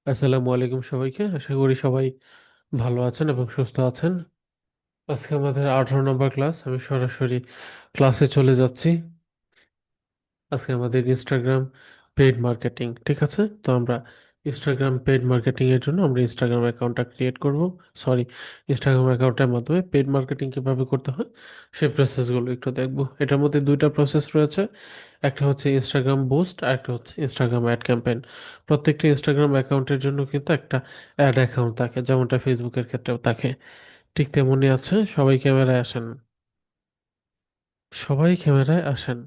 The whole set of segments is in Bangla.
আসসালামু আলাইকুম সবাইকে। আশা করি সবাই ভালো আছেন এবং সুস্থ আছেন। আজকে আমাদের 18 নম্বর ক্লাস। আমি সরাসরি ক্লাসে চলে যাচ্ছি। আজকে আমাদের ইনস্টাগ্রাম পেইড মার্কেটিং, ঠিক আছে? তো আমরা ইনস্টাগ্রাম পেইড মার্কেটিং এর জন্য আমরা ইনস্টাগ্রাম অ্যাকাউন্টটা ক্রিয়েট করব। সরি, ইনস্টাগ্রাম অ্যাকাউন্টের মাধ্যমে পেইড মার্কেটিং কিভাবে করতে হয় সেই প্রসেসগুলো একটু দেখব। এটার মধ্যে দুইটা প্রসেস রয়েছে। একটা হচ্ছে ইনস্টাগ্রাম বুস্ট আর একটা হচ্ছে ইনস্টাগ্রাম অ্যাড ক্যাম্পেইন। প্রত্যেকটা ইনস্টাগ্রাম অ্যাকাউন্টের জন্য কিন্তু একটা অ্যাড অ্যাকাউন্ট থাকে, যেমনটা ফেসবুকের ক্ষেত্রেও থাকে। ঠিক তেমনই আছে। সবাই ক্যামেরায় আসেন, সবাই ক্যামেরায় আসেন।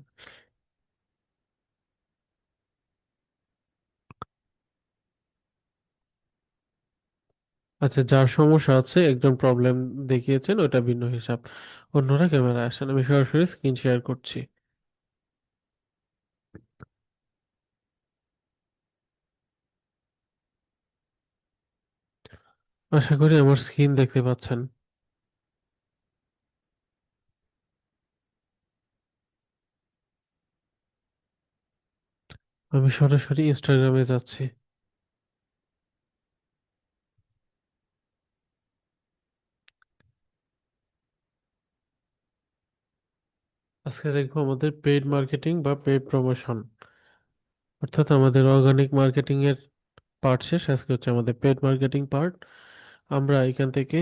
আচ্ছা, যার সমস্যা আছে, একজন প্রবলেম দেখিয়েছেন, ওটা ভিন্ন হিসাব। অন্যরা ক্যামেরায় আসেন। আমি সরাসরি স্ক্রিন শেয়ার করছি। আশা করি আমার স্ক্রিন দেখতে পাচ্ছেন। আমি সরাসরি ইনস্টাগ্রামে যাচ্ছি। আজকে দেখবো আমাদের পেইড মার্কেটিং বা পেইড প্রমোশন, অর্থাৎ আমাদের অর্গানিক মার্কেটিং এর পার্ট শেষ। আজকে হচ্ছে আমাদের পেইড মার্কেটিং পার্ট। আমরা এখান থেকে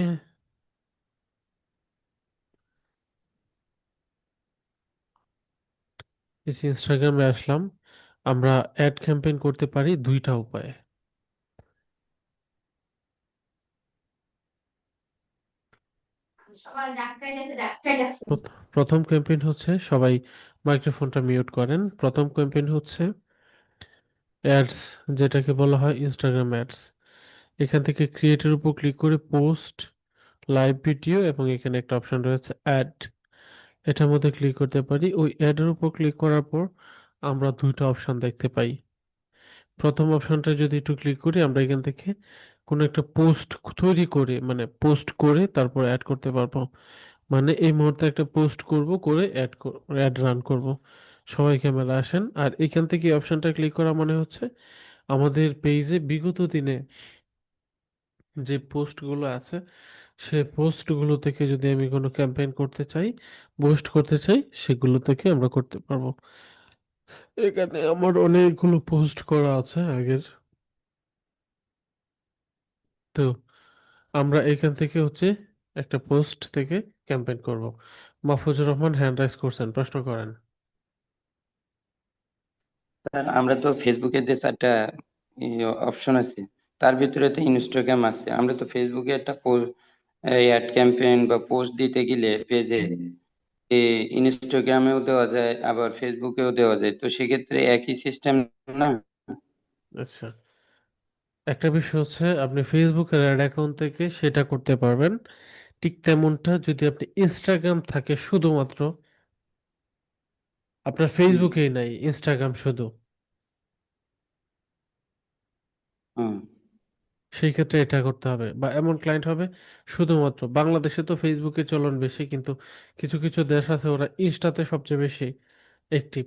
ইনস্টাগ্রামে আসলাম। আমরা অ্যাড ক্যাম্পেইন করতে পারি দুইটা উপায়ে। প্রথম ক্যাম্পেইন হচ্ছে, সবাই মাইক্রোফোনটা মিউট করেন। প্রথম ক্যাম্পেইন হচ্ছে অ্যাডস, যেটাকে বলা হয় ইনস্টাগ্রাম অ্যাডস। এখান থেকে ক্রিয়েটের উপর ক্লিক করে পোস্ট, লাইভ ভিডিও এবং এখানে একটা অপশন রয়েছে অ্যাড, এটার মধ্যে ক্লিক করতে পারি। ওই অ্যাডের উপর ক্লিক করার পর আমরা দুইটা অপশন দেখতে পাই। প্রথম অপশনটা যদি একটু ক্লিক করি, আমরা এখান থেকে কোনো একটা পোস্ট তৈরি করে, মানে পোস্ট করে তারপর অ্যাড করতে পারবো। মানে এই মুহূর্তে একটা পোস্ট করব, করে অ্যাড রান করব। সবাই ক্যামেরা আসেন। আর এখান থেকে এই অপশনটা ক্লিক করা মানে হচ্ছে আমাদের পেজে বিগত দিনে যে পোস্টগুলো আছে, সেই পোস্টগুলো থেকে যদি আমি কোনো ক্যাম্পেইন করতে চাই, বুস্ট করতে চাই, সেগুলো থেকে আমরা করতে পারবো। এখানে আমার অনেকগুলো পোস্ট করা আছে আগের। তো আমরা এখান থেকে হচ্ছে একটা পোস্ট থেকে ক্যাম্পেইন করব। মাহফুজুর রহমান হ্যান্ড রাইজ করছেন, প্রশ্ন করেন। স্যার, আমরা তো ফেসবুকের যে চারটা অপশন আছে, তার ভিতরে তো ইনস্টাগ্রাম আছে। আমরা তো ফেসবুকে একটা অ্যাড ক্যাম্পেইন বা পোস্ট দিতে গেলে পেজে ইনস্টাগ্রামেও দেওয়া যায়, আবার ফেসবুকেও দেওয়া যায়। তো সেক্ষেত্রে একই সিস্টেম না? আচ্ছা, একটা বিষয় হচ্ছে আপনি ফেসবুকের অ্যাড অ্যাকাউন্ট থেকে সেটা করতে পারবেন। ঠিক তেমনটা যদি আপনি ইনস্টাগ্রাম থাকে শুধুমাত্র, আপনার হুম। ফেসবুকেই নাই, ইনস্টাগ্রাম শুধু, হুম। সেই ক্ষেত্রে এটা করতে হবে। বা এমন ক্লায়েন্ট হবে শুধুমাত্র, বাংলাদেশে তো ফেসবুকে চলন বেশি, কিন্তু কিছু কিছু দেশ আছে ওরা ইনস্টাতে সবচেয়ে বেশি অ্যাক্টিভ।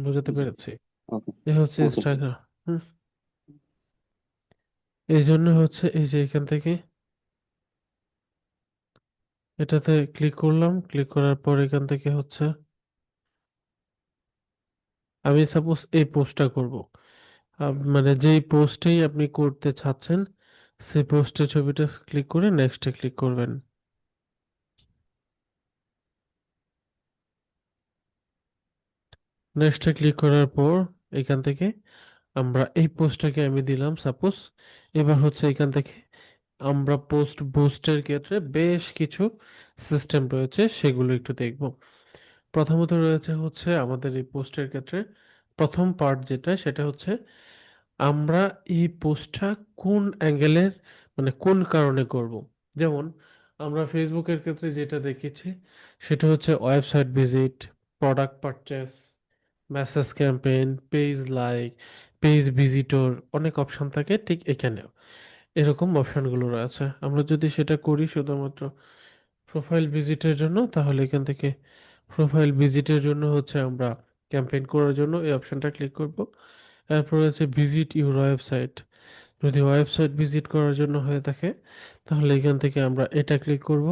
বুঝতে জি। পেরেছি। ওকে। এ হচ্ছে ওকে স্যার। ইনস্টাগ্রাম। এই জন্য হচ্ছে এই যে এখান থেকে এটাতে ক্লিক করলাম। ক্লিক করার পর এখান থেকে হচ্ছে আমি সাপোজ এই পোস্টটা করব। মানে যেই পোস্টেই আপনি করতে চাচ্ছেন, সেই পোস্টের ছবিটা ক্লিক করে নেক্সটে ক্লিক করবেন। নেক্সটে ক্লিক করার পর এখান থেকে আমরা এই পোস্টটাকে আমি দিলাম সাপোজ। এবার হচ্ছে এখান থেকে আমরা পোস্ট বুস্টের ক্ষেত্রে বেশ কিছু সিস্টেম রয়েছে, সেগুলো একটু দেখব। প্রথমত রয়েছে হচ্ছে আমাদের এই পোস্টের ক্ষেত্রে প্রথম পার্ট যেটা, সেটা হচ্ছে আমরা এই পোস্টটা কোন অ্যাঙ্গেলের, মানে কোন কারণে করব। যেমন আমরা ফেসবুকের ক্ষেত্রে যেটা দেখেছি, সেটা হচ্ছে website visit, product purchase, message campaign, page like, page visitor, অনেক অপশন থাকে। ঠিক এখানেও এরকম অপশনগুলো রয়েছে। আমরা যদি সেটা করি শুধুমাত্র প্রোফাইল ভিজিটের জন্য, তাহলে এখান থেকে প্রোফাইল ভিজিটের জন্য হচ্ছে আমরা ক্যাম্পেইন করার জন্য এই অপশনটা ক্লিক করব। এরপর আছে ভিজিট ইউর ওয়েবসাইট। যদি ওয়েবসাইট ভিজিট করার জন্য হয়ে থাকে তাহলে এখান থেকে আমরা এটা ক্লিক করব।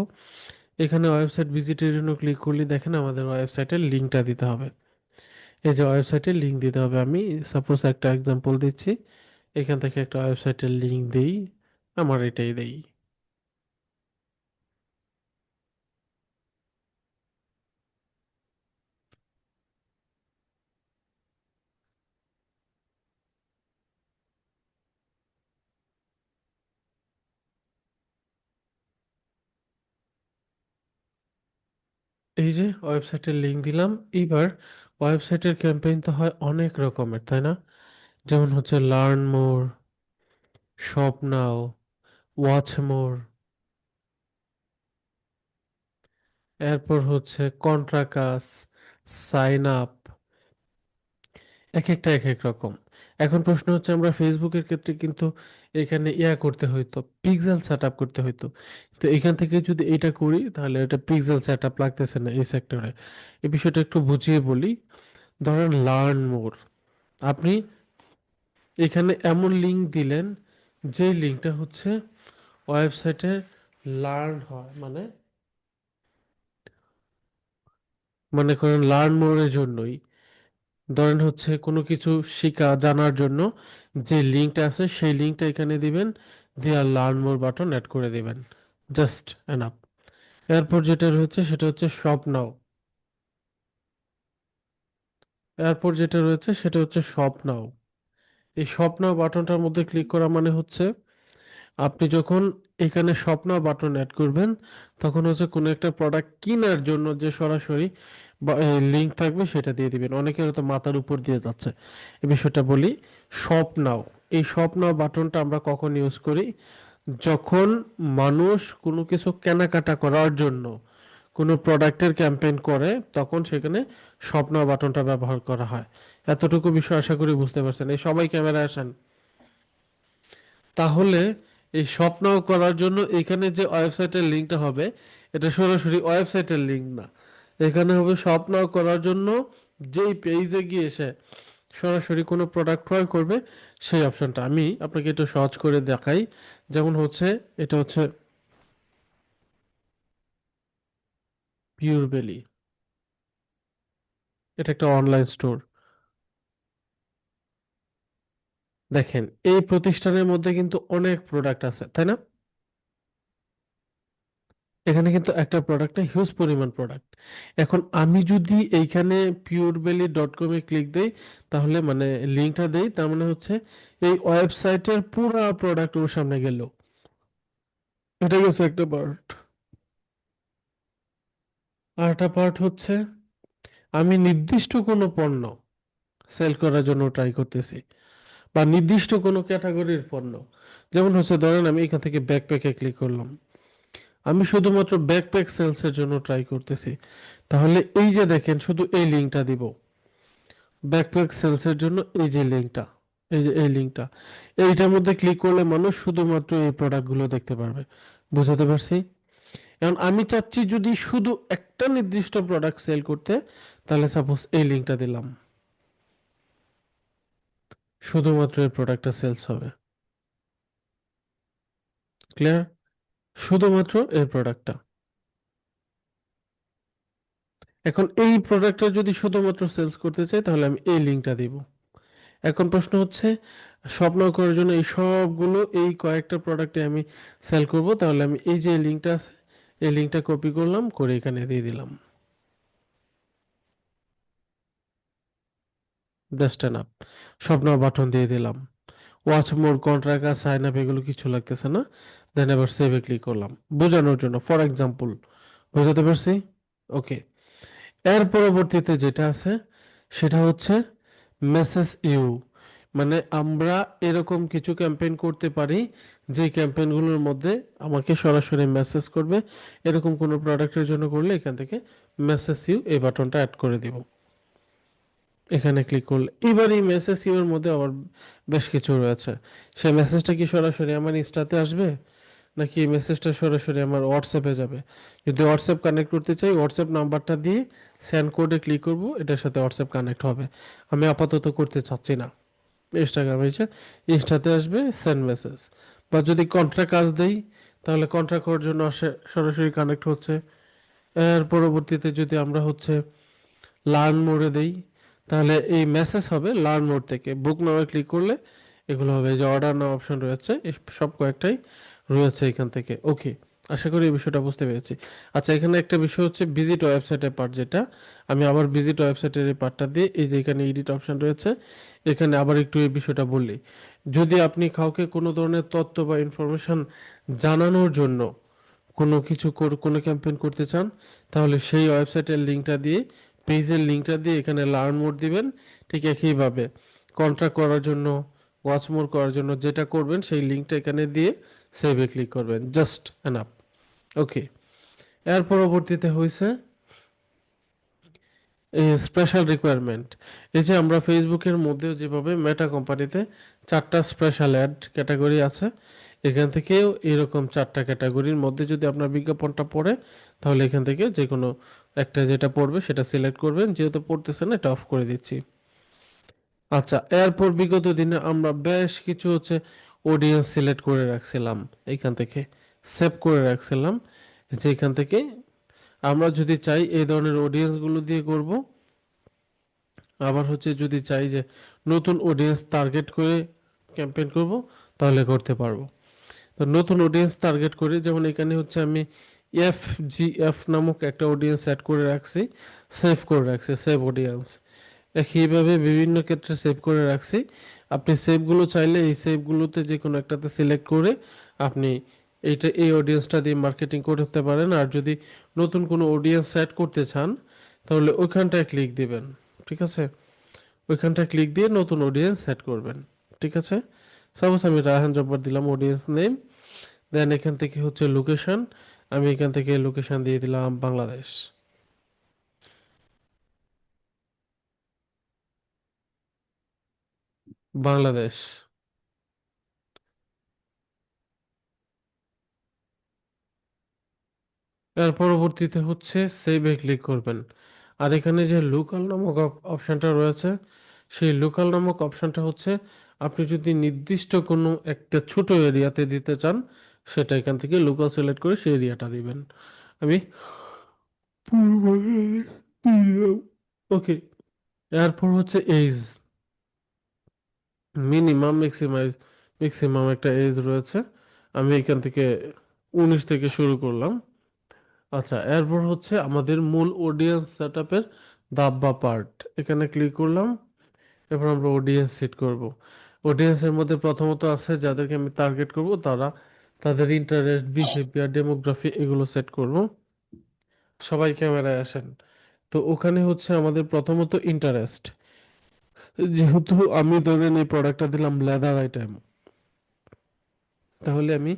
এখানে ওয়েবসাইট ভিজিটের জন্য ক্লিক করলে দেখেন আমাদের ওয়েবসাইটের লিঙ্কটা দিতে হবে। এই যে ওয়েবসাইটের লিঙ্ক দিতে হবে, আমি সাপোজ একটা এক্সাম্পল দিচ্ছি। এখান থেকে একটা ওয়েবসাইটের লিঙ্ক দেই, আমার এটাই দেই। এই যে ওয়েবসাইটের লিঙ্ক দিলাম। এবার ওয়েবসাইটের ক্যাম্পেইন তো হয় অনেক রকমের, তাই না? যেমন হচ্ছে লার্ন মোর, শপ নাও, ওয়াচ মোর, এরপর হচ্ছে কন্ট্রাকাস, সাইন আপ, এক একটা এক এক রকম। এখন প্রশ্ন হচ্ছে আমরা ফেসবুকের ক্ষেত্রে কিন্তু এখানে করতে হইতো, পিক্সেল সেট আপ করতে হইতো। তো এখান থেকে যদি এটা করি তাহলে এটা পিক্সেল সেট আপ লাগতেছে না এই সেক্টরে। এই বিষয়টা একটু বুঝিয়ে বলি। ধরেন লার্ন মোর, আপনি এখানে এমন লিঙ্ক দিলেন যে লিঙ্কটা হচ্ছে ওয়েবসাইটে লার্ন হয়, মানে মনে করেন লার্ন মোরের জন্যই। ধরেন হচ্ছে কোনো কিছু শিখা জানার জন্য যে লিঙ্কটা আছে সেই লিঙ্কটা এখানে দিবেন, দিয়ে লার্ন মোর বাটন অ্যাড করে দিবেন, জাস্ট এনাফ। এরপর যেটা রয়েছে সেটা হচ্ছে শপ নাও। এরপর যেটা রয়েছে সেটা হচ্ছে শপ নাও। এই শপ নাও বাটনটার মধ্যে ক্লিক করা মানে হচ্ছে আপনি যখন এখানে স্বপ্ন বাটন অ্যাড করবেন তখন হচ্ছে কোনো একটা প্রোডাক্ট কেনার জন্য যে সরাসরি লিঙ্ক থাকবে সেটা দিয়ে দিবেন। অনেকের হয়তো মাথার উপর দিয়ে যাচ্ছে, এই বিষয়টা বলি। শপ নাও, এই শপ নাও বাটনটা আমরা কখন ইউজ করি? যখন মানুষ কোনো কিছু কেনাকাটা করার জন্য কোনো প্রোডাক্টের ক্যাম্পেইন করে তখন সেখানে শপ নাও বাটনটা ব্যবহার করা হয়। এতটুকু বিষয় আশা করি বুঝতে পারছেন। এই সবাই ক্যামেরায় আসেন। তাহলে এই স্বপ্ন করার জন্য এখানে যে ওয়েবসাইটের লিঙ্কটা হবে এটা সরাসরি ওয়েবসাইটের লিঙ্ক না। এখানে হবে স্বপ্ন করার জন্য যেই পেজে গিয়ে এসে সরাসরি কোনো প্রোডাক্ট ক্রয় করবে সেই অপশনটা। আমি আপনাকে একটু সহজ করে দেখাই। যেমন হচ্ছে এটা হচ্ছে পিওর বেলি, এটা একটা অনলাইন স্টোর। দেখেন এই প্রতিষ্ঠানের মধ্যে কিন্তু অনেক প্রোডাক্ট আছে, তাই না? এখানে কিন্তু একটা প্রোডাক্টে হিউজ পরিমাণ প্রোডাক্ট। এখন আমি যদি এইখানে purebelly.com-এ ক্লিক দেই তাহলে মানে লিঙ্কটা দেই, তার মানে হচ্ছে এই ওয়েবসাইটের পুরো প্রোডাক্ট ওর সামনে গেল। এটা গেছে একটা পার্ট। আর একটা পার্ট হচ্ছে আমি নির্দিষ্ট কোনো পণ্য সেল করার জন্য ট্রাই করতেছি, বা নির্দিষ্ট কোনো ক্যাটাগরির পণ্য। যেমন হচ্ছে ধরেন আমি এখান থেকে ব্যাকপ্যাকে ক্লিক করলাম, আমি শুধুমাত্র ব্যাকপ্যাক সেলসের জন্য ট্রাই করতেছি। তাহলে এই যে দেখেন শুধু এই লিঙ্কটা দিব ব্যাকপ্যাক সেলসের জন্য, এই যে লিঙ্কটা, এই যে এই লিঙ্কটা, এইটার মধ্যে ক্লিক করলে মানুষ শুধুমাত্র এই প্রোডাক্টগুলো দেখতে পারবে। বুঝাতে পারছি? এখন আমি চাচ্ছি যদি শুধু একটা নির্দিষ্ট প্রোডাক্ট সেল করতে, তাহলে সাপোজ এই লিঙ্কটা দিলাম, শুধুমাত্র এই প্রোডাক্টটা সেলস হবে। ক্লিয়ার? শুধুমাত্র এই প্রোডাক্টটা। এখন এই প্রোডাক্টটা যদি শুধুমাত্র সেলস করতে চাই তাহলে আমি এই লিঙ্কটা দিব। এখন প্রশ্ন হচ্ছে স্বপ্ন করার জন্য এই সবগুলো এই কয়েকটা প্রোডাক্টে আমি সেল করব, তাহলে আমি এই যে লিঙ্কটা আছে এই লিঙ্কটা কপি করলাম, করে এখানে দিয়ে দিলাম, জাস্ট এনাফ। স্বপ্ন বাটন দিয়ে দিলাম, ওয়াচ মোর, কন্ট্রাক্ট আর সাইন আপ এগুলো কিছু লাগতেছে না। দেন এবার সেভে ক্লিক করলাম বোঝানোর জন্য, ফর এক্সাম্পল। বোঝাতে পারছি? ওকে। এর পরবর্তীতে যেটা আছে সেটা হচ্ছে মেসেজ ইউ। মানে আমরা এরকম কিছু ক্যাম্পেইন করতে পারি যে ক্যাম্পেইনগুলোর মধ্যে আমাকে সরাসরি মেসেজ করবে। এরকম কোনো প্রোডাক্টের জন্য করলে এখান থেকে মেসেজ ইউ এই বাটনটা অ্যাড করে দিব। এখানে ক্লিক করলে এবার এই মেসেজ ইউ এর মধ্যে আবার বেশ কিছু রয়েছে। সেই মেসেজটা কি সরাসরি আমার ইনস্টাতে আসবে, নাকি এই মেসেজটা সরাসরি আমার হোয়াটসঅ্যাপে যাবে? যদি হোয়াটসঅ্যাপ কানেক্ট করতে চাই হোয়াটসঅ্যাপ নাম্বারটা দিয়ে সেন্ড কোডে ক্লিক করব, এটার সাথে হোয়াটসঅ্যাপ কানেক্ট হবে। আমি আপাতত করতে চাচ্ছি না। ইনস্টাগ্রাম এসে ইনস্টাতে আসবে সেন্ড মেসেজ। বা যদি কন্ট্রা কাজ দেই তাহলে কন্ট্রা করার জন্য আসে সরাসরি কানেক্ট হচ্ছে। এর পরবর্তীতে যদি আমরা হচ্ছে লার্ন মোডে দেই তাহলে এই মেসেজ হবে লার্ন মোড থেকে। বুক নামে ক্লিক করলে এগুলো হবে, এই যে অর্ডার নাও অপশন রয়েছে, এই সব কয়েকটাই রয়েছে এখান থেকে। ওকে, আশা করি এই বিষয়টা বুঝতে পেরেছি। আচ্ছা, এখানে একটা বিষয় হচ্ছে ভিজিট ওয়েবসাইটের পার্ট, যেটা আমি আবার ভিজিট ওয়েবসাইটের এই পার্টটা দিয়ে, এই যে এখানে এডিট অপশন রয়েছে, এখানে আবার একটু এই বিষয়টা বললি, যদি আপনি কাউকে কোনো ধরনের তথ্য বা ইনফরমেশন জানানোর জন্য কোনো কিছু কোনো ক্যাম্পেইন করতে চান, তাহলে সেই ওয়েবসাইটের লিঙ্কটা দিয়ে, পেজের লিঙ্কটা দিয়ে এখানে লার্ন মোড দিবেন। ঠিক একইভাবে কন্ট্যাক্ট করার জন্য, ওয়াচ মোর করার জন্য যেটা করবেন সেই লিঙ্কটা এখানে দিয়ে সেভে ক্লিক করবেন, জাস্ট এনাফ। ওকে, এর পরবর্তীতে হয়েছে এই স্পেশাল রিকোয়ারমেন্ট। এই যে আমরা ফেসবুকের মধ্যেও যেভাবে মেটা কোম্পানিতে চারটা স্পেশাল অ্যাড ক্যাটাগরি আছে, এখান থেকেও এরকম চারটা ক্যাটাগরির মধ্যে যদি আপনার বিজ্ঞাপনটা পড়ে, তাহলে এখান থেকে যে কোনো একটা যেটা পড়বে সেটা সিলেক্ট করবেন, যেহেতু পড়তেছেন এটা অফ করে দিচ্ছি। আচ্ছা, এরপর বিগত দিনে আমরা বেশ কিছু হচ্ছে অডিয়েন্স সিলেক্ট করে রাখছিলাম, এইখান থেকে সেভ করে রাখছিলাম, যে এখান থেকে আমরা যদি চাই এই ধরনের অডিয়েন্সগুলো দিয়ে করব। আবার হচ্ছে যদি চাই যে নতুন অডিয়েন্স টার্গেট করে ক্যাম্পেইন করব, তাহলে করতে পারবো। তো নতুন অডিয়েন্স টার্গেট করে, যেমন এখানে হচ্ছে আমি FGF নামক একটা অডিয়েন্স অ্যাড করে রাখছি, সেভ করে রাখছি, সেভ অডিয়েন্স। একইভাবে বিভিন্ন ক্ষেত্রে সেভ করে রাখছি। আপনি সেভগুলো চাইলে এই সেভগুলোতে যে কোনো একটাতে সিলেক্ট করে আপনি এই অডিয়েন্সটা দিয়ে মার্কেটিং করতে পারেন। আর যদি নতুন কোনো অডিয়েন্স সেট করতে চান, তাহলে ওইখানটায় ক্লিক দিবেন। ঠিক আছে, ওইখানটায় ক্লিক দিয়ে নতুন অডিয়েন্স সেট করবেন। ঠিক আছে, সাপোজ আমি রায়হান জব্বার দিলাম অডিয়েন্স নেম, দেন এখান থেকে হচ্ছে লোকেশন, আমি এখান থেকে লোকেশন দিয়ে দিলাম বাংলাদেশ। বাংলাদেশ। এর পরবর্তীতে হচ্ছে সেভে ক্লিক করবেন। আর এখানে যে লোকাল নামক অপশনটা রয়েছে, সেই লোকাল নামক অপশনটা হচ্ছে আপনি যদি নির্দিষ্ট কোনো একটা ছোট এরিয়াতে দিতে চান, সেটা এখান থেকে লোকাল সিলেক্ট করে সেই এরিয়াটা দিবেন। আমি ওকে, এরপর হচ্ছে এজ, মিনিমাম ম্যাক্সিমাম, ম্যাক্সিমাম একটা এজ রয়েছে, আমি এখান থেকে 19 থেকে শুরু করলাম। আচ্ছা, এরপর হচ্ছে আমাদের মূল অডিয়েন্স সেটআপের ধাপ বা পার্ট, এখানে ক্লিক করলাম। এরপর আমরা অডিয়েন্স সেট করব। অডিয়েন্সের মধ্যে প্রথমত আছে যাদেরকে আমি টার্গেট করব, তারা, তাদের ইন্টারেস্ট, বিহেভিয়ার, ডেমোগ্রাফি এগুলো সেট করব। সবাই ক্যামেরায় আসেন। তো ওখানে হচ্ছে আমাদের প্রথমত ইন্টারেস্ট, যেহেতু আমি ধরেন এই প্রোডাক্টটা দিলাম লেদার আইটেম, তাহলে আমি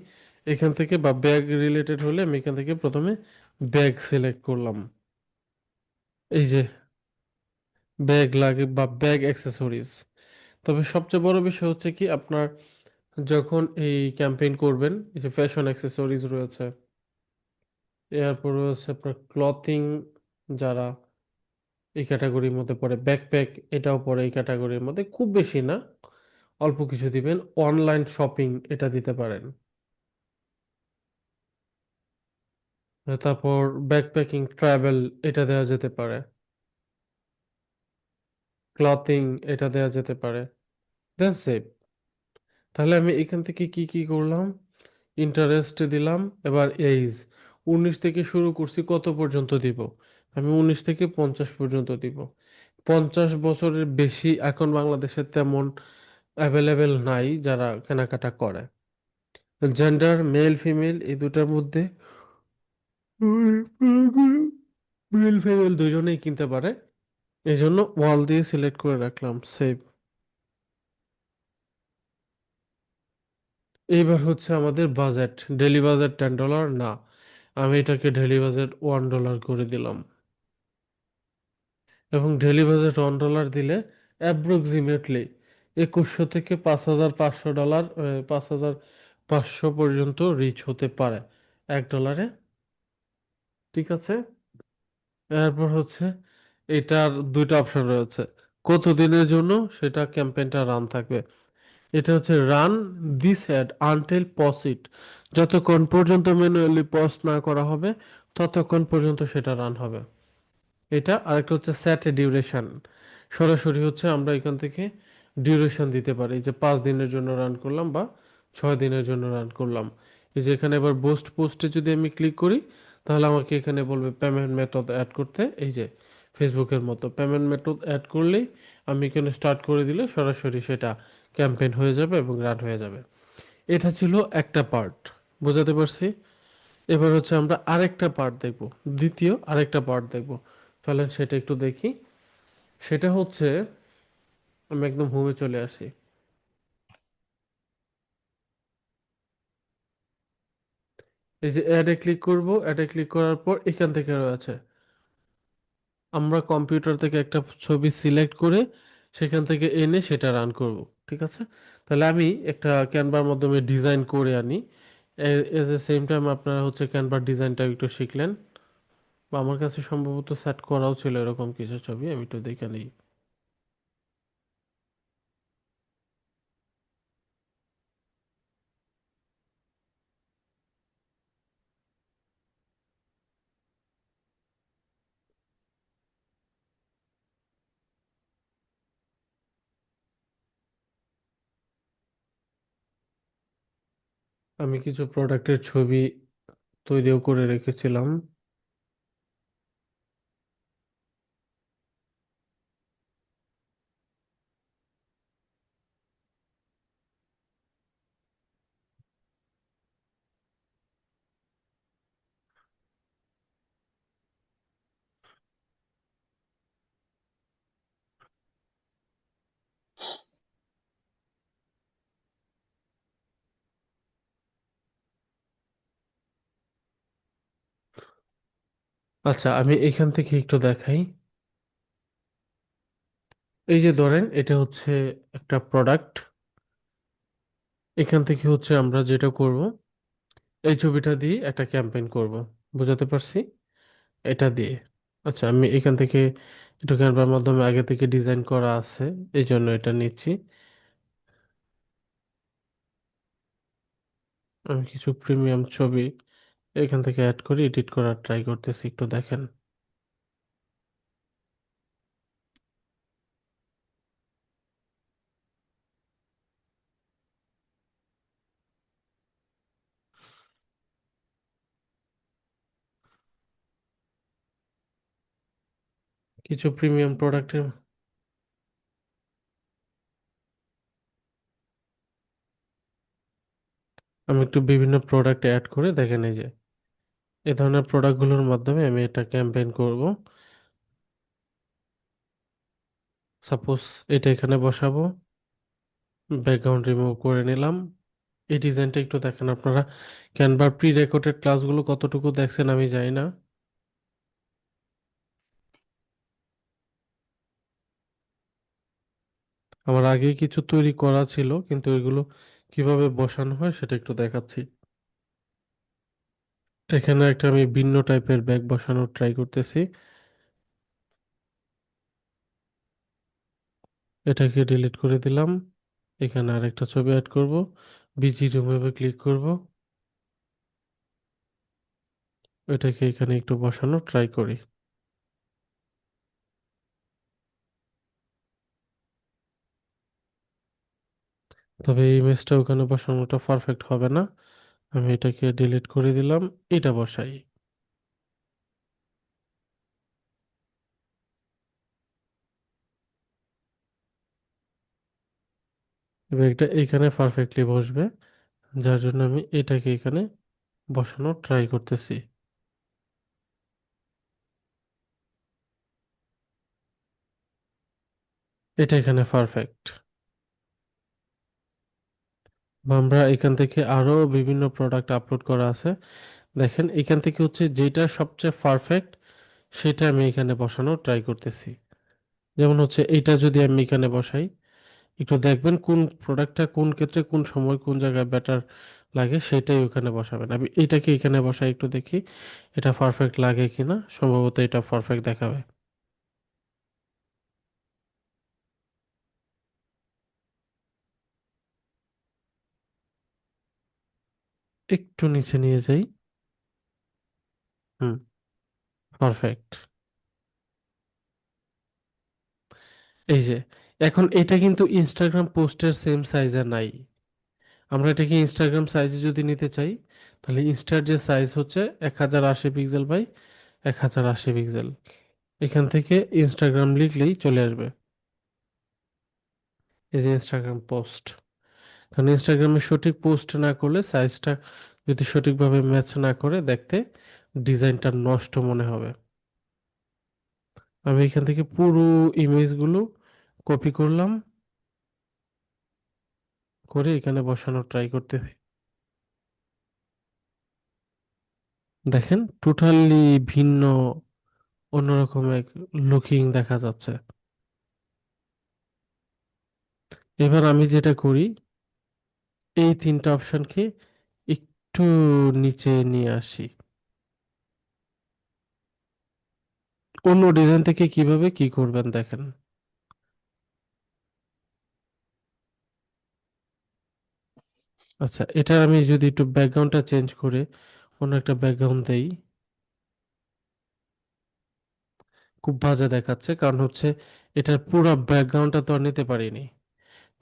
এখান থেকে, বা ব্যাগ রিলেটেড হলে আমি এখান থেকে প্রথমে ব্যাগ সিলেক্ট করলাম। এই যে ব্যাগ লাগে বা ব্যাগ অ্যাক্সেসরিজ। তবে সবচেয়ে বড় বিষয় হচ্ছে কি, আপনার যখন এই ক্যাম্পেইন করবেন, এই যে ফ্যাশন অ্যাক্সেসরিজ রয়েছে, এরপর রয়েছে আপনার ক্লথিং, যারা এই ক্যাটাগরির মধ্যে পড়ে, ব্যাকপ্যাক এটাও পড়ে এই ক্যাটাগরির মধ্যে, খুব বেশি না, অল্প কিছু দিবেন। অনলাইন শপিং এটা দিতে পারেন। তারপর ব্যাকপ্যাকিং, ট্রাভেল এটা দেওয়া যেতে পারে। ক্লথিং এটা দেওয়া যেতে পারে। দেন সেভ। তাহলে আমি এখান থেকে কি কি করলাম, ইন্টারেস্ট দিলাম। এবার এইজ, 19 থেকে শুরু করছি, কত পর্যন্ত দিব, আমি 19 থেকে 50 পর্যন্ত দিব। 50 বছরের বেশি এখন বাংলাদেশে তেমন অ্যাভেলেবেল নাই যারা কেনাকাটা করে। জেন্ডার মেল ফিমেল এই দুটার মধ্যে মেল ফিমেল দুজনেই কিনতে পারে, এই জন্য ওয়াল দিয়ে সিলেক্ট করে রাখলাম, সেভ। এইবার হচ্ছে আমাদের বাজেট, ডেলি বাজেট $10 না, আমি এটাকে ডেলি বাজেট $1 করে দিলাম। এবং ডেলি বাজেট $1 দিলে অ্যাপ্রক্সিমেটলি 2100 থেকে $5500, 5500 পর্যন্ত রিচ হতে পারে $1। ঠিক আছে, এরপর হচ্ছে এটার দুইটা অপশন রয়েছে, কত দিনের জন্য সেটা ক্যাম্পেইনটা রান থাকবে। এটা হচ্ছে run this ad until pause it, যতক্ষণ পর্যন্ত ম্যানুয়ালি পজ না করা হবে ততক্ষণ পর্যন্ত সেটা রান হবে। এটা আরেকটা হচ্ছে সেট ডিউরেশন, সরাসরি হচ্ছে আমরা এখান থেকে ডিউরেশন দিতে পারি, যে 5 দিনের জন্য রান করলাম বা 6 দিনের জন্য রান করলাম। এই যে এখানে এবার বুস্ট পোস্টে যদি আমি ক্লিক করি, তাহলে আমাকে এখানে বলবে পেমেন্ট মেথড অ্যাড করতে। এই যে ফেসবুকের মতো পেমেন্ট মেথড অ্যাড করলেই আমি এখানে স্টার্ট করে দিলে সরাসরি সেটা ক্যাম্পেইন হয়ে যাবে এবং রান হয়ে যাবে। এটা ছিল একটা পার্ট, বোঝাতে পারছি? এবার হচ্ছে আমরা আরেকটা পার্ট দেখব, দ্বিতীয় আরেকটা পার্ট দেখব। চলেন সেটা একটু দেখি। সেটা হচ্ছে, আমি একদম হোমে চলে আসি। এই যে অ্যাডে ক্লিক করব, অ্যাডে ক্লিক করার পর এখান থেকে রয়েছে আমরা কম্পিউটার থেকে একটা ছবি সিলেক্ট করে সেখান থেকে এনে সেটা রান করব। ঠিক আছে, তাহলে আমি একটা ক্যানভার মাধ্যমে ডিজাইন করে আনি। এজ এ সেম টাইম আপনারা হচ্ছে ক্যানভার ডিজাইনটা একটু শিখলেন, বা আমার কাছে সম্ভবত সেট করাও ছিল এরকম কিছু ছবি, আমি একটু দেখে নিই। আমি কিছু প্রোডাক্টের ছবি তৈরিও করে রেখেছিলাম। আচ্ছা, আমি এখান থেকে একটু দেখাই। এই যে ধরেন এটা হচ্ছে একটা প্রোডাক্ট, এখান থেকে হচ্ছে আমরা যেটা করব, এই ছবিটা দিয়ে একটা ক্যাম্পেইন করব, বুঝাতে পারছি? এটা দিয়ে। আচ্ছা, আমি এখান থেকে একটু ক্যানভার মাধ্যমে আগে থেকে ডিজাইন করা আছে, এই জন্য এটা নিচ্ছি। আমি কিছু প্রিমিয়াম ছবি এখান থেকে অ্যাড করে এডিট করার ট্রাই করতেছি, একটু দেখেন। কিছু প্রিমিয়াম প্রোডাক্টের আমি একটু বিভিন্ন প্রোডাক্ট অ্যাড করে দেখেন, এই যে এ ধরনের প্রোডাক্টগুলোর মাধ্যমে আমি এটা ক্যাম্পেইন করব। সাপোজ এটা এখানে বসাবো, ব্যাকগ্রাউন্ড রিমুভ করে নিলাম। এই ডিজাইনটা একটু দেখেন আপনারা। ক্যানভার প্রি রেকর্ডেড ক্লাসগুলো কতটুকু দেখছেন আমি জানি না। আমার আগে কিছু তৈরি করা ছিল, কিন্তু এগুলো কিভাবে বসানো হয় সেটা একটু দেখাচ্ছি। এখানে একটা আমি ভিন্ন টাইপের ব্যাগ বসানোর ট্রাই করতেছি। এটাকে ডিলিট করে দিলাম। এখানে আরেকটা ছবি অ্যাড করব, বিজি রিমুভে ক্লিক করব, এটাকে এখানে একটু বসানোর ট্রাই করি। তবে এই ইমেজটা ওখানে বসানোটা পারফেক্ট হবে না, আমি এটাকে ডিলিট করে দিলাম। এটা বসাই। এবার এটা এখানে পারফেক্টলি বসবে, যার জন্য আমি এটাকে এখানে বসানোর ট্রাই করতেছি। এটা এখানে পারফেক্ট। আমরা এখান থেকে আরো বিভিন্ন প্রোডাক্ট আপলোড করা আছে, দেখেন এখান থেকে হচ্ছে যেটা সবচেয়ে পারফেক্ট সেটা আমি এখানে বসানোর ট্রাই করতেছি। যেমন হচ্ছে এইটা যদি আমি এখানে বসাই, একটু দেখবেন কোন প্রোডাক্টটা কোন ক্ষেত্রে কোন সময় কোন জায়গায় বেটার লাগে সেটাই ওখানে বসাবেন। আমি এটাকে এখানে বসাই, একটু দেখি এটা পারফেক্ট লাগে কিনা। সম্ভবত এটা পারফেক্ট দেখাবে। একটু নিচে নিয়ে যাই। হুম, পারফেক্ট। এই যে, এখন এটা কিন্তু ইনস্টাগ্রাম পোস্টের সেম সাইজে নাই। আমরা এটাকে ইনস্টাগ্রাম সাইজে যদি নিতে চাই, তাহলে ইনস্টার যে সাইজ হচ্ছে 1080 পিক্সেল বাই 1080 পিক্সেল, এখান থেকে ইনস্টাগ্রাম লিখলেই চলে আসবে। এই যে ইনস্টাগ্রাম পোস্ট, কারণ ইনস্টাগ্রামে সঠিক পোস্ট না করলে সাইজটা যদি সঠিকভাবে ম্যাচ না করে, দেখতে ডিজাইনটা নষ্ট মনে হবে। আমি এখান থেকে পুরো ইমেজগুলো কপি করলাম, করে এখানে বসানোর ট্রাই করতেছি। দেখেন টোটালি ভিন্ন, অন্যরকম এক লুকিং দেখা যাচ্ছে। এবার আমি যেটা করি, এই তিনটা অপশনকে একটু নিচে নিয়ে আসি। অন্য ডিজাইন থেকে কিভাবে কি করবেন দেখেন। আচ্ছা, এটা আমি যদি একটু ব্যাকগ্রাউন্ডটা চেঞ্জ করে অন্য একটা ব্যাকগ্রাউন্ড দেই, খুব বাজে দেখাচ্ছে, কারণ হচ্ছে এটার পুরো ব্যাকগ্রাউন্ডটা তো আর নিতে পারিনি।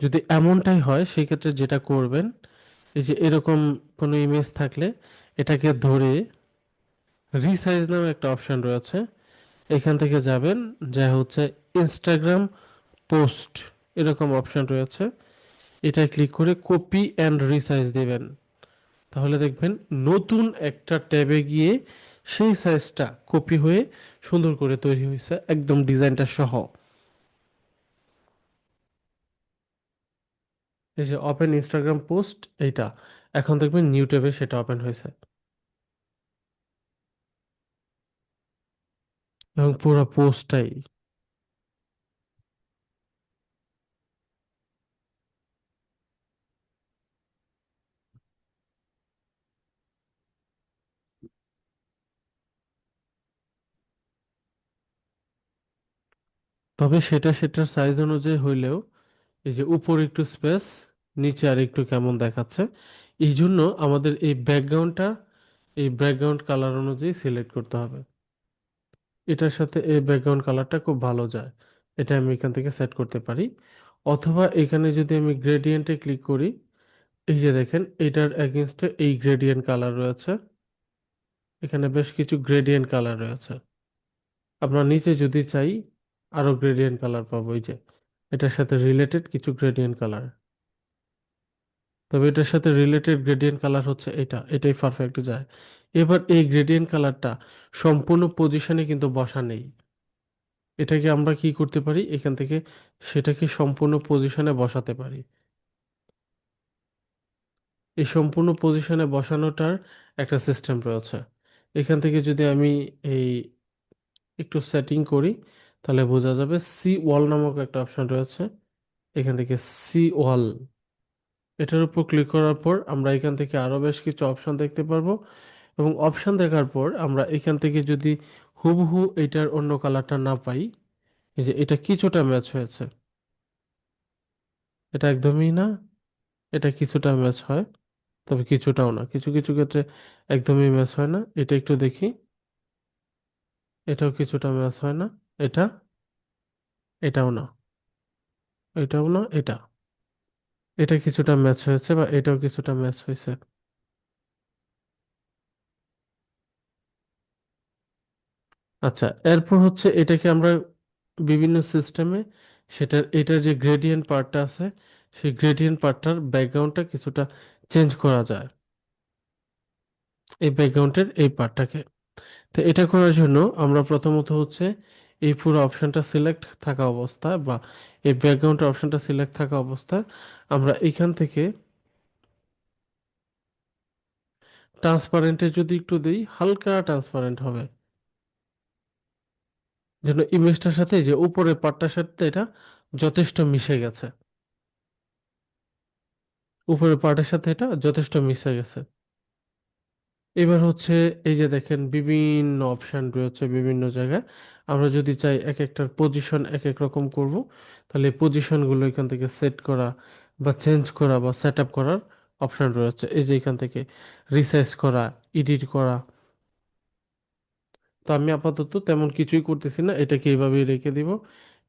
যদি এমনটাই হয় সেক্ষেত্রে যেটা করবেন, এই যে এরকম কোনো ইমেজ থাকলে এটাকে ধরে রিসাইজ নামে একটা অপশন রয়েছে, এখান থেকে যাবেন, যা হচ্ছে ইনস্টাগ্রাম পোস্ট, এরকম অপশন রয়েছে, এটা ক্লিক করে কপি অ্যান্ড রিসাইজ দেবেন। তাহলে দেখবেন নতুন একটা ট্যাবে গিয়ে সেই সাইজটা কপি হয়ে সুন্দর করে তৈরি হয়েছে, একদম ডিজাইনটা সহ। এই যে ওপেন ইনস্টাগ্রাম পোস্ট, এইটা এখন দেখবেন নিউ ট্যাবে সেটা ওপেন হয়েছে, এবং পুরো পোস্টটাই। তবে সেটা সেটার সাইজ অনুযায়ী হইলেও, এই যে উপরে একটু স্পেস, নিচে আর একটু কেমন দেখাচ্ছে, এই জন্য আমাদের এই ব্যাকগ্রাউন্ডটা এই ব্যাকগ্রাউন্ড কালার অনুযায়ী সিলেক্ট করতে হবে। এটার সাথে এই ব্যাকগ্রাউন্ড কালারটা খুব ভালো যায়, এটা আমি এখান থেকে সেট করতে পারি। অথবা এখানে যদি আমি গ্রেডিয়েন্টে ক্লিক করি, এই যে দেখেন এটার এগেনস্টে এই গ্রেডিয়েন্ট কালার রয়েছে, এখানে বেশ কিছু গ্রেডিয়েন্ট কালার রয়েছে। আমরা নিচে যদি চাই, আরো গ্রেডিয়েন্ট কালার পাবো, এই যে এটার সাথে রিলেটেড কিছু গ্রেডিয়েন্ট কালার। তবে এটার সাথে রিলেটেড গ্রেডিয়েন্ট কালার হচ্ছে এটা, এটাই পারফেক্ট যায়। এবার এই গ্রেডিয়েন্ট কালারটা সম্পূর্ণ পজিশনে কিন্তু বসা নেই। এটাকে আমরা কি করতে পারি, এখান থেকে সেটাকে সম্পূর্ণ পজিশনে বসাতে পারি। এই সম্পূর্ণ পজিশনে বসানোটার একটা সিস্টেম রয়েছে। এখান থেকে যদি আমি এই একটু সেটিং করি, তাহলে বোঝা যাবে সি ওয়াল নামক একটা অপশন রয়েছে, এখান থেকে সি ওয়াল, এটার উপর ক্লিক করার পর আমরা এখান থেকে আরো বেশ কিছু অপশন দেখতে পারবো। এবং অপশন দেখার পর আমরা এখান থেকে যদি হুবহু এটার অন্য কালারটা না পাই, এই যে এটা কিছুটা ম্যাচ হয়েছে, এটা একদমই না, এটা কিছুটা ম্যাচ হয়, তবে কিছুটাও না, কিছু কিছু ক্ষেত্রে একদমই ম্যাচ হয় না। এটা একটু দেখি, এটাও কিছুটা ম্যাচ হয় না, এটা, এটাও না, এটাও না, এটা কিছুটা ম্যাচ হয়েছে, বা এটাও কিছুটা ম্যাচ হয়েছে। আচ্ছা, এরপর হচ্ছে এটাকে আমরা বিভিন্ন সিস্টেমে এটার যে গ্রেডিয়েন্ট পার্টটা আছে, সেই গ্রেডিয়েন্ট পার্টটার ব্যাকগ্রাউন্ডটা কিছুটা চেঞ্জ করা যায়, এই ব্যাকগ্রাউন্ডের এই পার্টটাকে। তো এটা করার জন্য আমরা প্রথমত হচ্ছে এই পুরো অপশনটা সিলেক্ট থাকা অবস্থায়, বা এই ব্যাকগ্রাউন্ডের অপশনটা সিলেক্ট থাকা অবস্থায় আমরা এখান থেকে ট্রান্সপারেন্টে যদি একটু দিই, হালকা ট্রান্সপারেন্ট হবে, যেন ইমেজটার সাথে যে উপরের পার্টটার সাথে এটা যথেষ্ট মিশে গেছে, উপরের পার্টের সাথে এটা যথেষ্ট মিশে গেছে। এবার হচ্ছে এই যে দেখেন বিভিন্ন অপশন রয়েছে বিভিন্ন জায়গায়, আমরা যদি চাই এক একটার পজিশন এক এক রকম করব, তাহলে পজিশনগুলো এখান থেকে সেট করা বা চেঞ্জ করা বা সেট আপ করার অপশন রয়েছে, এই যে এখান থেকে রিসাইজ করা, এডিট করা। তো আমি আপাতত তেমন কিছুই করতেছি না, এটাকে এইভাবেই রেখে দিব।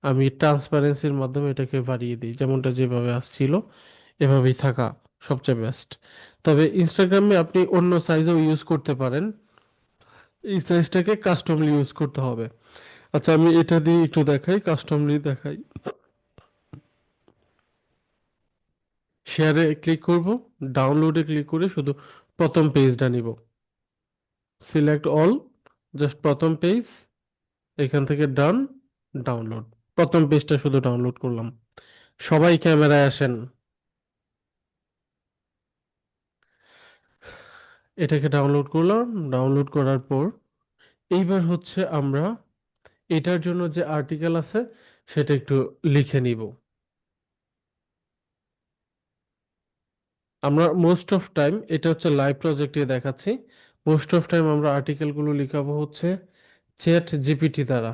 আমি ট্রান্সপারেন্সির মাধ্যমে এটাকে বাড়িয়ে দিই, যেমনটা যেভাবে আসছিল এভাবেই থাকা সবচেয়ে বেস্ট। তবে ইনস্টাগ্রামে আপনি অন্য সাইজও ইউজ করতে পারেন, এই সাইজটাকে কাস্টমলি ইউজ করতে হবে। আচ্ছা, আমি এটা দিয়ে একটু দেখাই, কাস্টমলি দেখাই। শেয়ারে ক্লিক করব, ডাউনলোডে ক্লিক করে শুধু প্রথম পেজটা নিব, সিলেক্ট অল, জাস্ট প্রথম পেজ, এখান থেকে ডান, ডাউনলোড, প্রথম পেজটা শুধু ডাউনলোড করলাম। সবাই ক্যামেরায় আসেন। এটাকে ডাউনলোড করলাম, ডাউনলোড করার পর এইবার হচ্ছে আমরা এটার জন্য যে আর্টিকেল আছে সেটা একটু লিখে নিব। আমরা মোস্ট অফ টাইম, এটা হচ্ছে লাইভ প্রজেক্টে দেখাচ্ছি, মোস্ট অফ টাইম আমরা আর্টিকেলগুলো লিখাবো হচ্ছে চ্যাট জিপিটি দ্বারা।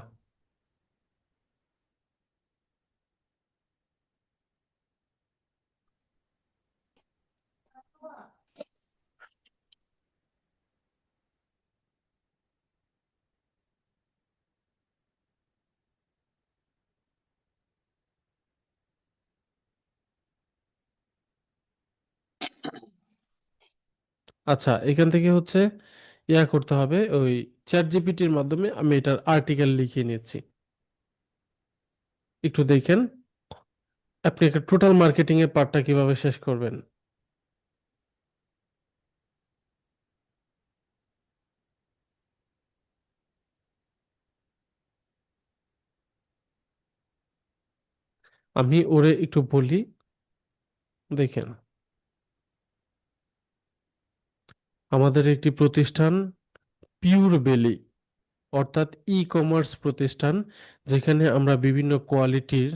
আচ্ছা, এখান থেকে হচ্ছে ইয়া করতে হবে, ওই চ্যাট জিপিটির মাধ্যমে আমি এটার আর্টিকেল লিখিয়ে নিচ্ছি। একটু দেখেন আপনি একটা টোটাল মার্কেটিং এর পার্টটা কিভাবে শেষ করবেন। আমি ওরে একটু বলি, দেখেন, আমাদের একটি প্রতিষ্ঠান পিওর বেলি, অর্থাৎ ই কমার্স প্রতিষ্ঠান, যেখানে আমরা বিভিন্ন কোয়ালিটির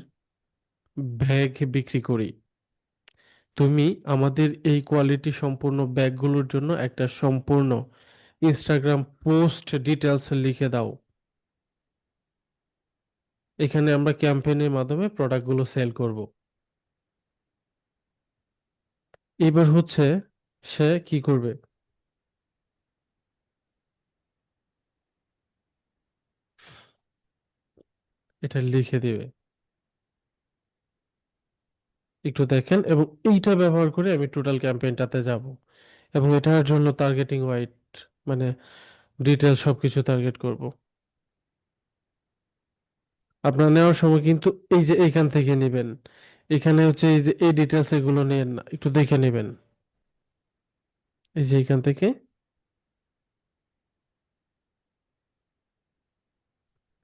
ব্যাগ বিক্রি করি। তুমি আমাদের এই কোয়ালিটি সম্পূর্ণ ব্যাগগুলোর জন্য একটা সম্পূর্ণ ইনস্টাগ্রাম পোস্ট ডিটেলস লিখে দাও। এখানে আমরা ক্যাম্পেইনের মাধ্যমে প্রোডাক্টগুলো সেল করব। এবার হচ্ছে সে কি করবে, এটা লিখে দিবে। একটু দেখেন, এবং এইটা ব্যবহার করে আমি টোটাল ক্যাম্পেইনটাতে যাব, এবং এটার জন্য টার্গেটিং ওয়াইট, মানে ডিটেল সবকিছু টার্গেট করব। আপনার নেওয়ার সময় কিন্তু এই যে এইখান থেকে নেবেন, এখানে হচ্ছে এই যে এই ডিটেলস এগুলো নেন না, একটু দেখে নেবেন। এই যে এইখান থেকে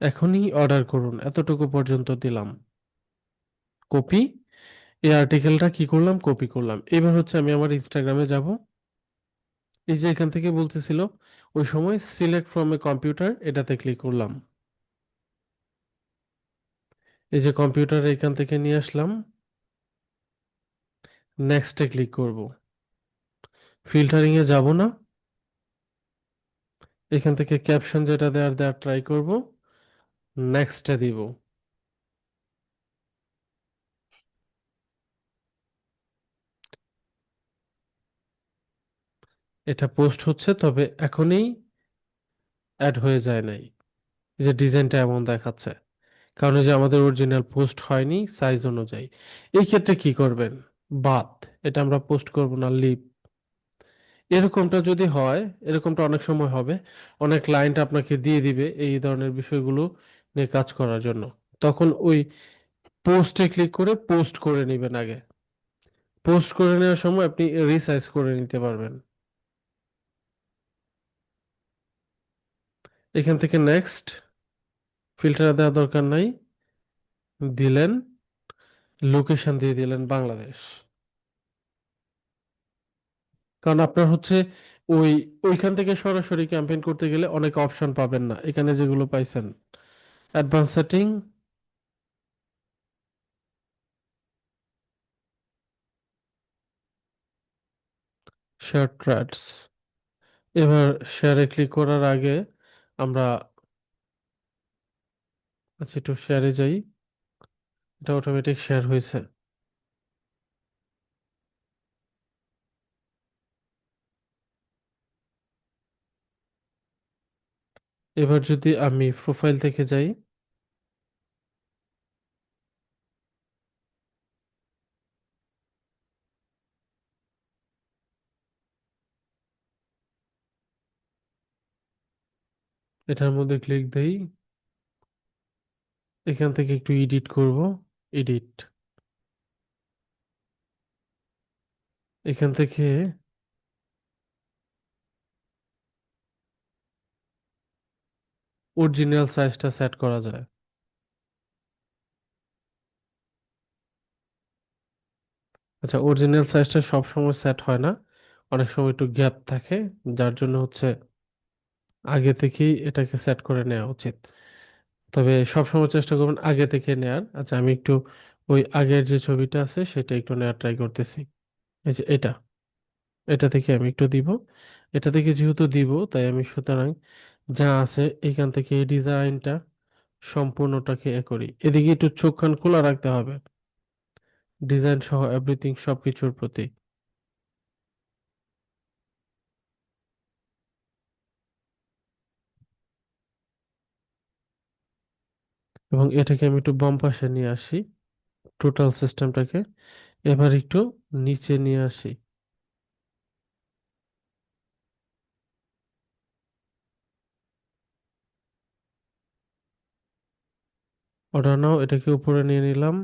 এখনই অর্ডার করুন, এতটুকু পর্যন্ত দিলাম। কপি, এই আর্টিকেলটা কি করলাম, কপি করলাম। এবার হচ্ছে আমি আমার ইনস্টাগ্রামে যাব, এই যে এখান থেকে বলতেছিল ওই সময় সিলেক্ট ফ্রম এ কম্পিউটার, এটাতে ক্লিক করলাম। এই যে কম্পিউটার এখান থেকে নিয়ে আসলাম, নেক্সটে ক্লিক করব, ফিল্টারিং এ যাব না, এখান থেকে ক্যাপশন যেটা দেওয়ার দেওয়ার ট্রাই করব, নেক্সটে দিব। এটা পোস্ট হচ্ছে, তবে এখনই অ্যাড হয়ে যায় নাই। এই যে ডিজাইনটা এমন দেখাচ্ছে, কারণ এই যে আমাদের অরিজিনাল পোস্ট হয়নি সাইজ অনুযায়ী। এই ক্ষেত্রে কি করবেন, বাদ, এটা আমরা পোস্ট করব না, লিভ। এরকমটা যদি হয়, এরকমটা অনেক সময় হবে, অনেক ক্লায়েন্ট আপনাকে দিয়ে দিবে এই ধরনের বিষয়গুলো নিয়ে কাজ করার জন্য, তখন ওই পোস্টে ক্লিক করে পোস্ট করে নেবেন আগে। পোস্ট করে নেওয়ার সময় আপনি রিসাইজ করে নিতে পারবেন। এখান থেকে নেক্সট, ফিল্টার দেওয়া দরকার নাই, দিলেন, লোকেশন দিয়ে দিলেন বাংলাদেশ। কারণ আপনার হচ্ছে ওই ওইখান থেকে সরাসরি ক্যাম্পেইন করতে গেলে অনেক অপশন পাবেন না, এখানে যেগুলো পাইছেন, অ্যাডভান্স সেটিং, শেয়ার ট্র্যাডস। এবার শেয়ারে ক্লিক করার আগে আমরা, আচ্ছা একটু শেয়ারে যাই, এটা অটোমেটিক শেয়ার হয়েছে। এবার যদি আমি প্রোফাইল থেকে যাই, এটার মধ্যে ক্লিক দেই, এখান থেকে একটু এডিট করব, এডিট, এখান থেকে অরিজিনাল সাইজটা সেট করা যায়। আচ্ছা, অরিজিনাল সাইজটা সব সময় সেট হয় না, অনেক সময় একটু গ্যাপ থাকে, যার জন্য হচ্ছে আগে থেকেই এটাকে সেট করে নেওয়া উচিত। তবে সবসময় চেষ্টা করবেন আগে থেকে নেয়ার। আচ্ছা, আমি একটু ওই আগের যে ছবিটা আছে সেটা একটু নেওয়ার ট্রাই করতেছি। এই যে এটা, এটা থেকে আমি একটু দিব। এটা থেকে যেহেতু দিব, তাই আমি সুতরাং যা আছে এখান থেকে এই ডিজাইনটা সম্পূর্ণটাকে করি। এদিকে একটু চোখ কান খোলা রাখতে হবে, ডিজাইন সহ এভরিথিং সবকিছুর প্রতি। এবং এটাকে আমি একটু বাম পাশে নিয়ে আসি, টোটাল সিস্টেমটাকে। এবার একটু নিচে নিয়ে আসি, অর্ডার নাও, এটাকে উপরে নিয়ে নিলাম।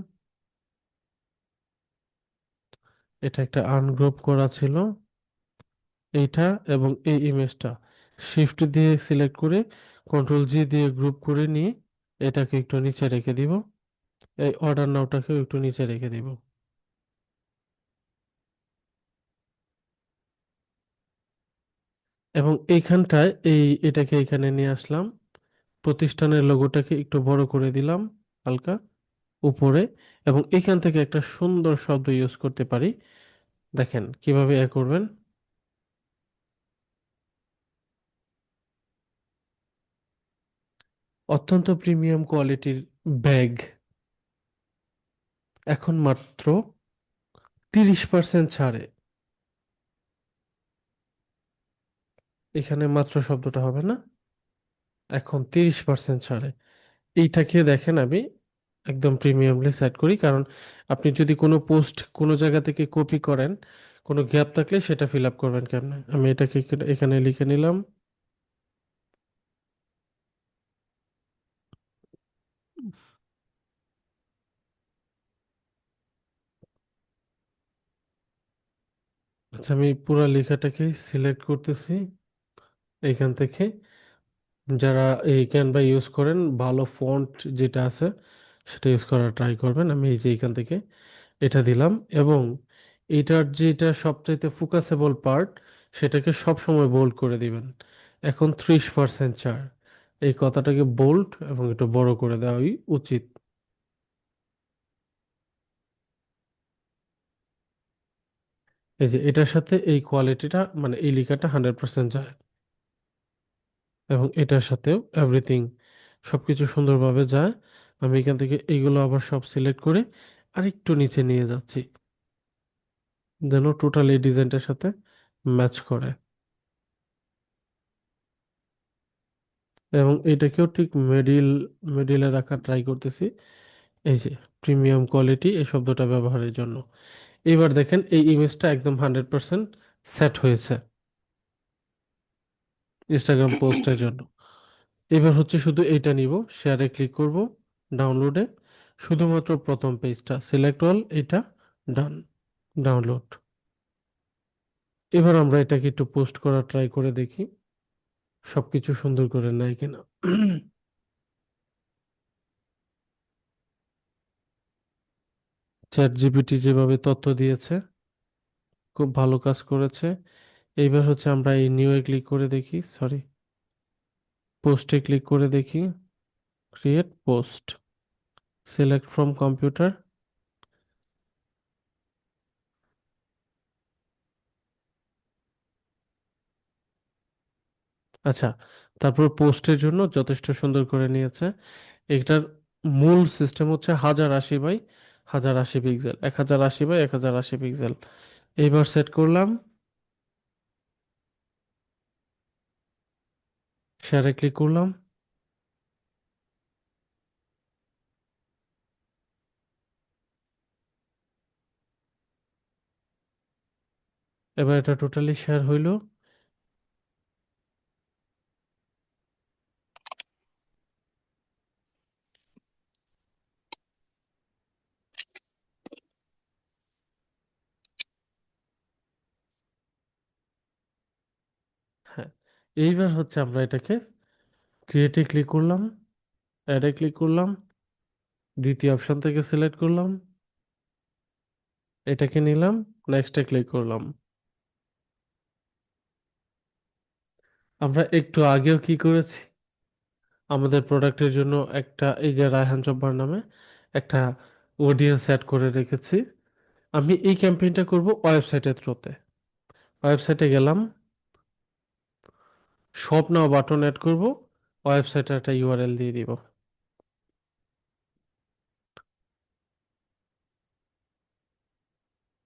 এটা একটা আনগ্রুপ করা ছিল, এইটা এবং এই ইমেজটা শিফট দিয়ে সিলেক্ট করে কন্ট্রোল জি দিয়ে গ্রুপ করে নিয়ে এটাকে একটু নিচে রেখে দিব। এই অর্ডার নাওটাকেও একটু নিচে রেখে দিব। এবং এইখানটায় এটাকে এখানে নিয়ে আসলাম, প্রতিষ্ঠানের লোগোটাকে একটু বড় করে দিলাম হালকা উপরে। এবং এখান থেকে একটা সুন্দর শব্দ ইউজ করতে পারি, দেখেন কিভাবে করবেন। অত্যন্ত প্রিমিয়াম কোয়ালিটির ব্যাগ, এখন মাত্র 30% ছাড়ে। এখানে মাত্র শব্দটা হবে না, এখন 30% ছাড়ে। এইটাকে দেখেন আমি একদম প্রিমিয়ামলি সেট করি, কারণ আপনি যদি কোনো পোস্ট কোনো জায়গা থেকে কপি করেন, কোনো গ্যাপ থাকলে সেটা ফিল আপ করবেন কেমনে। আমি এটাকে এখানে লিখে নিলাম। আচ্ছা, আমি পুরো লেখাটাকে সিলেক্ট করতেছি এইখান থেকে। যারা এই ক্যানভা ইউজ করেন, ভালো ফন্ট যেটা আছে সেটা ইউজ করার ট্রাই করবেন। আমি এই যে এইখান থেকে এটা দিলাম, এবং এটার যেটা সবচাইতে ফোকাসেবল পার্ট সেটাকে সব সময় বোল্ড করে দিবেন। এখন 30% ছাড়, এই কথাটাকে বোল্ড এবং একটু বড় করে দেওয়াই উচিত। এই যে এটার সাথে এই কোয়ালিটিটা মানে এই লেখাটা 100% যায়, এবং এটার সাথেও এভরিথিং সবকিছু সুন্দরভাবে যায়। আমি এখান থেকে এইগুলো আবার সব সিলেক্ট করে আরেকটু নিচে নিয়ে যাচ্ছি, যেন টোটাল এই ডিজাইনটার সাথে ম্যাচ করে। এবং এটাকেও ঠিক মিডিলে রাখার ট্রাই করতেছি। এই যে প্রিমিয়াম কোয়ালিটি এই শব্দটা ব্যবহারের জন্য। এবার দেখেন এই ইমেজটা একদম 100% সেট হয়েছে ইনস্টাগ্রাম পোস্টের জন্য। এবার হচ্ছে শুধু এইটা নিব, শেয়ারে ক্লিক করব, ডাউনলোডে শুধুমাত্র প্রথম পেজটা সিলেক্ট অল, এটা ডান, ডাউনলোড। এবার আমরা এটাকে একটু পোস্ট করার ট্রাই করে দেখি সবকিছু সুন্দর করে নেয় কিনা। চ্যাট জিপিটি যেভাবে তথ্য দিয়েছে, খুব ভালো কাজ করেছে। এইবার হচ্ছে আমরা এই নিউ এ ক্লিক করে দেখি, সরি, পোস্টে ক্লিক করে দেখি, create post, select from computer. আচ্ছা, তারপর পোস্টের জন্য যথেষ্ট সুন্দর করে নিয়েছে। এটার মূল সিস্টেম হচ্ছে 1080 বাই 1080 পিক্সেল, 1080 বাই 1080 পিক্সেল। এইবার সেট করলাম, শেয়ারে ক্লিক করলাম, এবার এটা টোটালি শেয়ার হইল। হ্যাঁ, এইবার হচ্ছে আমরা এটাকে ক্রিয়েটে ক্লিক করলাম, অ্যাডে ক্লিক করলাম, দ্বিতীয় অপশন থেকে সিলেক্ট করলাম, এটাকে নিলাম, নেক্সটে ক্লিক করলাম। আমরা একটু আগেও কি করেছি, আমাদের প্রোডাক্টের জন্য একটা এই যে রায়হান জব্বার নামে একটা অডিয়েন্স অ্যাড করে রেখেছি। আমি এই ক্যাম্পেইনটা করব ওয়েবসাইটের থ্রুতে। ওয়েবসাইটে গেলাম, শপ নাও বাটন অ্যাড করব, ওয়েবসাইটে একটা ইউআরএল দিয়ে দিব।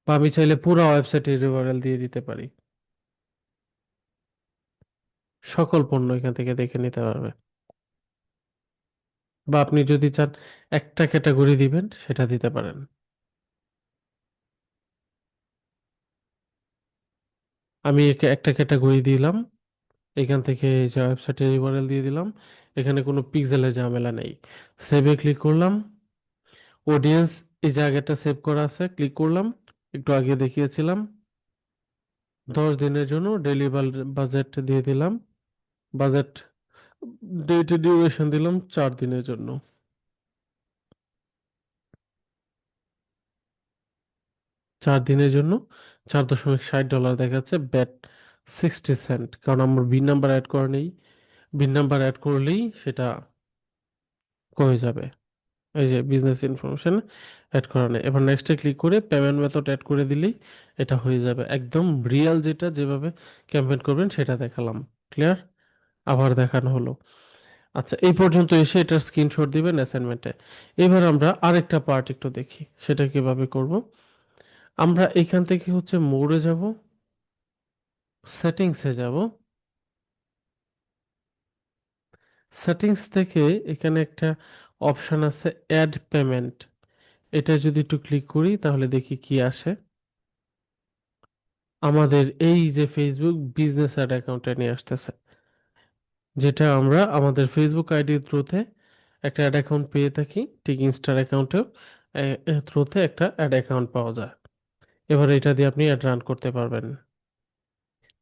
বা আমি চাইলে পুরো ওয়েবসাইটের ইউআরএল দিয়ে দিতে পারি। সকল পণ্য এখান থেকে দেখে নিতে পারবে। বা আপনি যদি চান একটা ক্যাটাগরি দিবেন, সেটা দিতে পারেন। আমি একে একটা ক্যাটাগরি দিলাম, এখান থেকে এই যে ওয়েবসাইটের ইউআরএল দিয়ে দিলাম। এখানে কোনো পিক্সেলের ঝামেলা নেই। সেভে ক্লিক করলাম, অডিয়েন্স এই জায়গাটা সেভ করা আছে, ক্লিক করলাম। একটু আগে দেখিয়েছিলাম, 10 দিনের জন্য ডেইলি বাজেট দিয়ে দিলাম। বাজেট ডেট ডিউরেশন দিলাম 4 দিনের জন্য। 4 দিনের জন্য $4.60 দেখাচ্ছে, ব্যাট 60 সেন্ট, কারণ আমার বিন নাম্বার অ্যাড করা নেই। বিন নাম্বার অ্যাড করলেই সেটা কমে যাবে। এই যে বিজনেস ইনফরমেশন অ্যাড করা নেই। এবার নেক্সটে ক্লিক করে পেমেন্ট মেথড অ্যাড করে দিলেই এটা হয়ে যাবে। একদম রিয়েল যেটা যেভাবে ক্যাম্পেইন করবেন সেটা দেখালাম। ক্লিয়ার? আবার দেখানো হলো। আচ্ছা, এই পর্যন্ত এসে এটার স্ক্রিনশট দিবেন অ্যাসাইনমেন্টে। এবার আমরা আরেকটা পার্ট একটু দেখি, সেটা কিভাবে করব। আমরা এখান থেকে হচ্ছে মোড়ে যাব, সেটিংসে যাব। সেটিংস থেকে এখানে একটা অপশন আছে অ্যাড পেমেন্ট। এটা যদি একটু ক্লিক করি তাহলে দেখি কি আসে। আমাদের এই যে ফেসবুক বিজনেস অ্যাড অ্যাকাউন্টে নিয়ে আসতেছে, যেটা আমরা আমাদের ফেসবুক আইডির থ্রুতে একটা অ্যাড অ্যাকাউন্ট পেয়ে থাকি, ঠিক ইনস্টার অ্যাকাউন্টেও থ্রুতে একটা অ্যাড অ্যাকাউন্ট পাওয়া যায়। এবার এটা দিয়ে আপনি অ্যাড রান করতে পারবেন।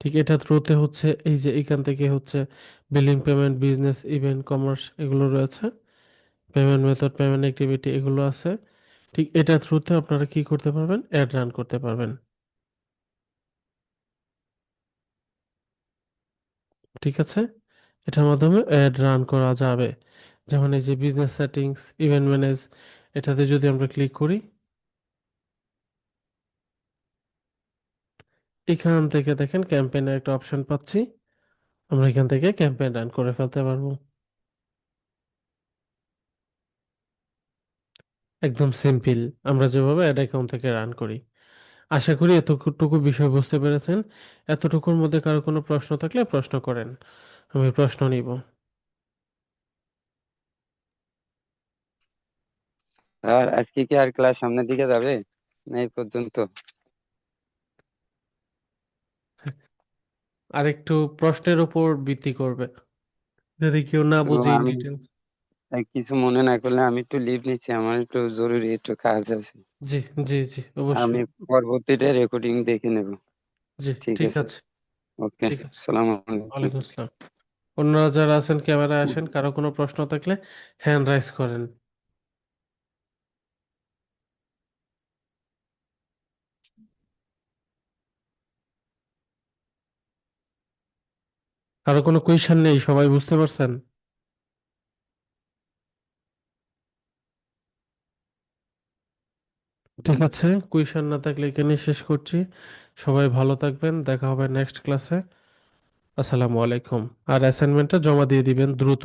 ঠিক এটা থ্রুতে হচ্ছে এই যে এখান থেকে হচ্ছে billing, payment, business, event, commerce এগুলো রয়েছে, পেমেন্ট মেথড, পেমেন্ট অ্যাক্টিভিটি এগুলো আছে। ঠিক এটা থ্রুতে আপনারা কি করতে পারবেন, অ্যাড রান করতে পারবেন। ঠিক আছে, এটার মাধ্যমে অ্যাড রান করা যাবে। যেমন এই যে বিজনেস সেটিংস, ইভেন্ট ম্যানেজ, এটাতে যদি আমরা ক্লিক করি, এখান থেকে দেখেন ক্যাম্পেইনের একটা অপশন পাচ্ছি। আমরা এখান থেকে ক্যাম্পেইন রান করে ফেলতে পারবো। একদম সিম্পল, আমরা যেভাবে অ্যাড অ্যাকাউন্ট থেকে রান করি। আশা করি এতটুকু বিষয় বুঝতে পেরেছেন। এতটুকুর মধ্যে কারো কোনো প্রশ্ন থাকলে প্রশ্ন করেন, আমি প্রশ্ন নিব। আর আজকে কি আর ক্লাস সামনের দিকে যাবে, না এই পর্যন্ত? আরেকটু প্রশ্নের উপর ভিত্তি করবে, যদি কেউ না তো বুঝে ইন আমি ডিটেলস। কিছু মনে না করলে আমি একটু লিভ নিচ্ছি, আমার একটু জরুরি একটু কাজ আছে। জি, জি, জি, আমি অবশ্যই। পরবর্তীতে রেকর্ডিং দেখে নেব। জি, ঠিক ঠিক আছে। আছে। ওকে। ঠিক আছে। সালাম আলাইকুম। ওয়ালাইকুম আসসালাম। অন্যরা যারা আছেন ক্যামেরায় আসেন, কারো কোনো প্রশ্ন থাকলে হ্যান্ড রাইজ করেন। কারো কোনো কোয়েশ্চেন নেই, সবাই বুঝতে পারছেন? ঠিক আছে, কোয়েশ্চেন না থাকলে এখানে শেষ করছি। সবাই ভালো থাকবেন, দেখা হবে নেক্সট ক্লাসে। আসসালামু আলাইকুম। আর অ্যাসাইনমেন্টটা জমা দিয়ে দিবেন দ্রুত।